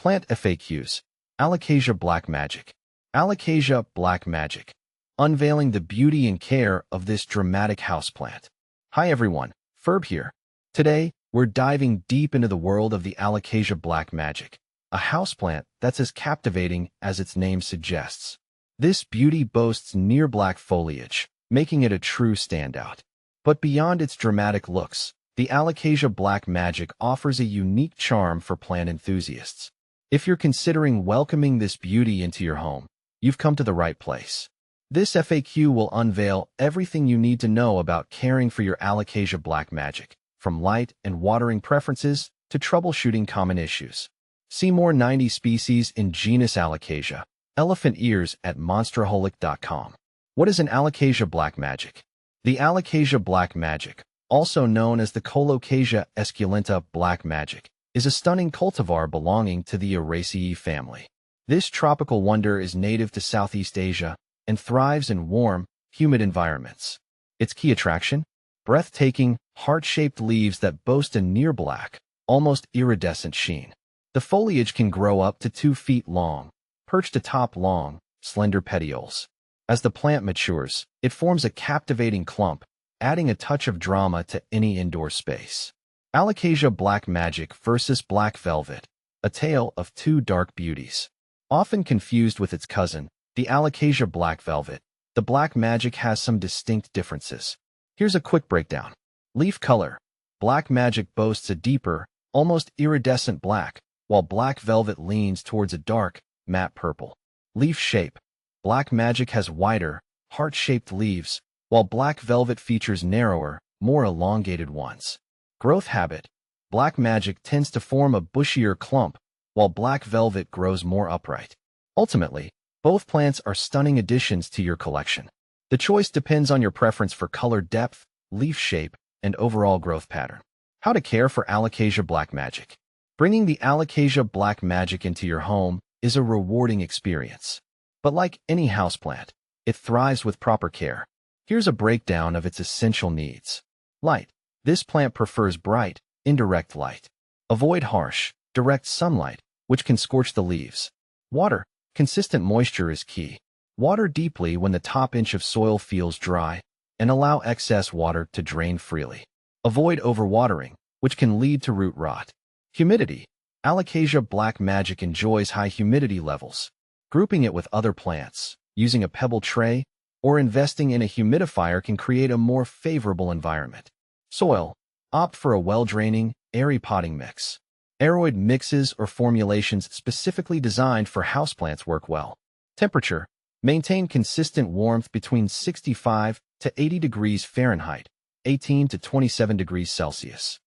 Plant FAQs. Alocasia Black Magic. Alocasia Black Magic. Unveiling the beauty and care of this dramatic houseplant. Hi everyone, Ferb here. Today, we're diving deep into the world of the Alocasia Black Magic, a houseplant that's as captivating as its name suggests. This beauty boasts near black foliage, making it a true standout. But beyond its dramatic looks, the Alocasia Black Magic offers a unique charm for plant enthusiasts. If you're considering welcoming this beauty into your home, you've come to the right place. This FAQ will unveil everything you need to know about caring for your Alocasia Black Magic, from light and watering preferences to troubleshooting common issues. See more 90 species in genus Alocasia, elephant ears at monsterholic.com. What is an Alocasia Black Magic? The Alocasia Black Magic, also known as the Colocasia esculenta Black Magic, is a stunning cultivar belonging to the Araceae family. This tropical wonder is native to Southeast Asia and thrives in warm, humid environments. Its key attraction? Breathtaking, heart-shaped leaves that boast a near-black, almost iridescent sheen. The foliage can grow up to 2 feet long, perched atop long, slender petioles. As the plant matures, it forms a captivating clump, adding a touch of drama to any indoor space. Alocasia Black Magic versus Black Velvet, a tale of two dark beauties. Often confused with its cousin, the Alocasia Black Velvet, the Black Magic has some distinct differences. Here's a quick breakdown. Leaf color. Black Magic boasts a deeper, almost iridescent black, while Black Velvet leans towards a dark, matte purple. Leaf shape. Black Magic has wider, heart-shaped leaves, while Black Velvet features narrower, more elongated ones. Growth habit. Black Magic tends to form a bushier clump, while Black Velvet grows more upright. Ultimately, both plants are stunning additions to your collection. The choice depends on your preference for color depth, leaf shape, and overall growth pattern. How to care for Alocasia Black Magic. Bringing the Alocasia Black Magic into your home is a rewarding experience. But like any houseplant, it thrives with proper care. Here's a breakdown of its essential needs. Light. This plant prefers bright, indirect light. Avoid harsh, direct sunlight, which can scorch the leaves. Water. Consistent moisture is key. Water deeply when the top inch of soil feels dry, and allow excess water to drain freely. Avoid overwatering, which can lead to root rot. Humidity. Alocasia Black Magic enjoys high humidity levels. Grouping it with other plants, using a pebble tray, or investing in a humidifier can create a more favorable environment. Soil. Opt for a well-draining, airy potting mix. Aeroid mixes or formulations specifically designed for houseplants work well. Temperature. Maintain consistent warmth between 65 to 80 degrees Fahrenheit, 18 to 27 degrees Celsius.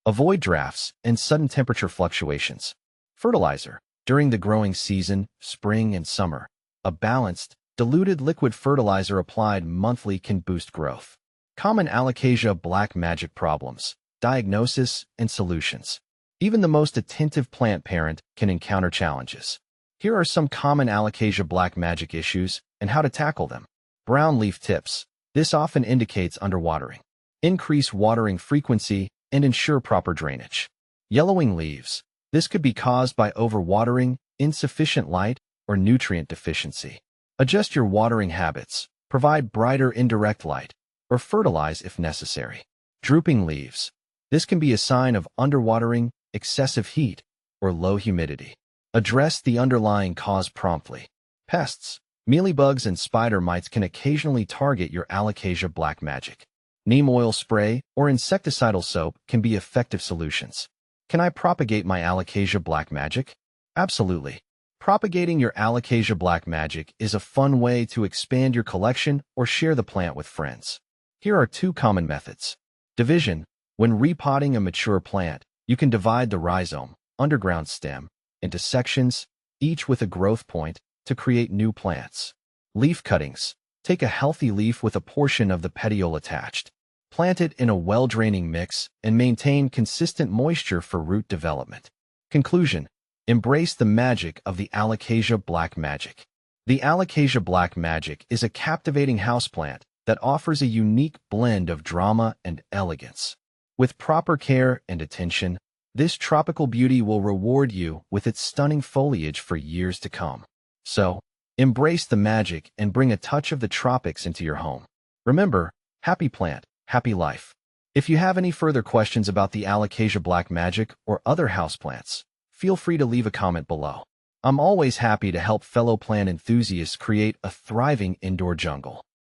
Avoid drafts and sudden temperature fluctuations. Fertilizer. During the growing season, spring and summer, a balanced, diluted liquid fertilizer applied monthly can boost growth. Common Alocasia Black Magic problems, diagnosis, and solutions. Even the most attentive plant parent can encounter challenges. Here are some common Alocasia Black Magic issues and how to tackle them. Brown leaf tips. This often indicates underwatering. Increase watering frequency and ensure proper drainage. Yellowing leaves. This could be caused by overwatering, insufficient light, or nutrient deficiency. Adjust your watering habits, provide brighter indirect light, or fertilize if necessary. Drooping leaves. This can be a sign of underwatering, excessive heat, or low humidity. Address the underlying cause promptly. Pests. Mealybugs and spider mites can occasionally target your Alocasia Black Magic. Neem oil spray or insecticidal soap can be effective solutions. Can I propagate my Alocasia Black Magic? Absolutely. Propagating your Alocasia Black Magic is a fun way to expand your collection or share the plant with friends. Here are 2 common methods. Division. When repotting a mature plant, you can divide the rhizome, underground stem, into sections, each with a growth point, to create new plants. Leaf cuttings. Take a healthy leaf with a portion of the petiole attached. Plant it in a well-draining mix and maintain consistent moisture for root development. Conclusion. Embrace the magic of the Alocasia Black Magic. The Alocasia Black Magic is a captivating houseplant that offers a unique blend of drama and elegance. With proper care and attention, This tropical beauty will reward you with its stunning foliage for years to come. So, embrace the magic and bring a touch of the tropics into your home. Remember, happy plant, happy life. If you have any further questions about the Alocasia black magic or other houseplants, feel free to leave a comment below. I'm always happy to help fellow plant enthusiasts create a thriving indoor jungle.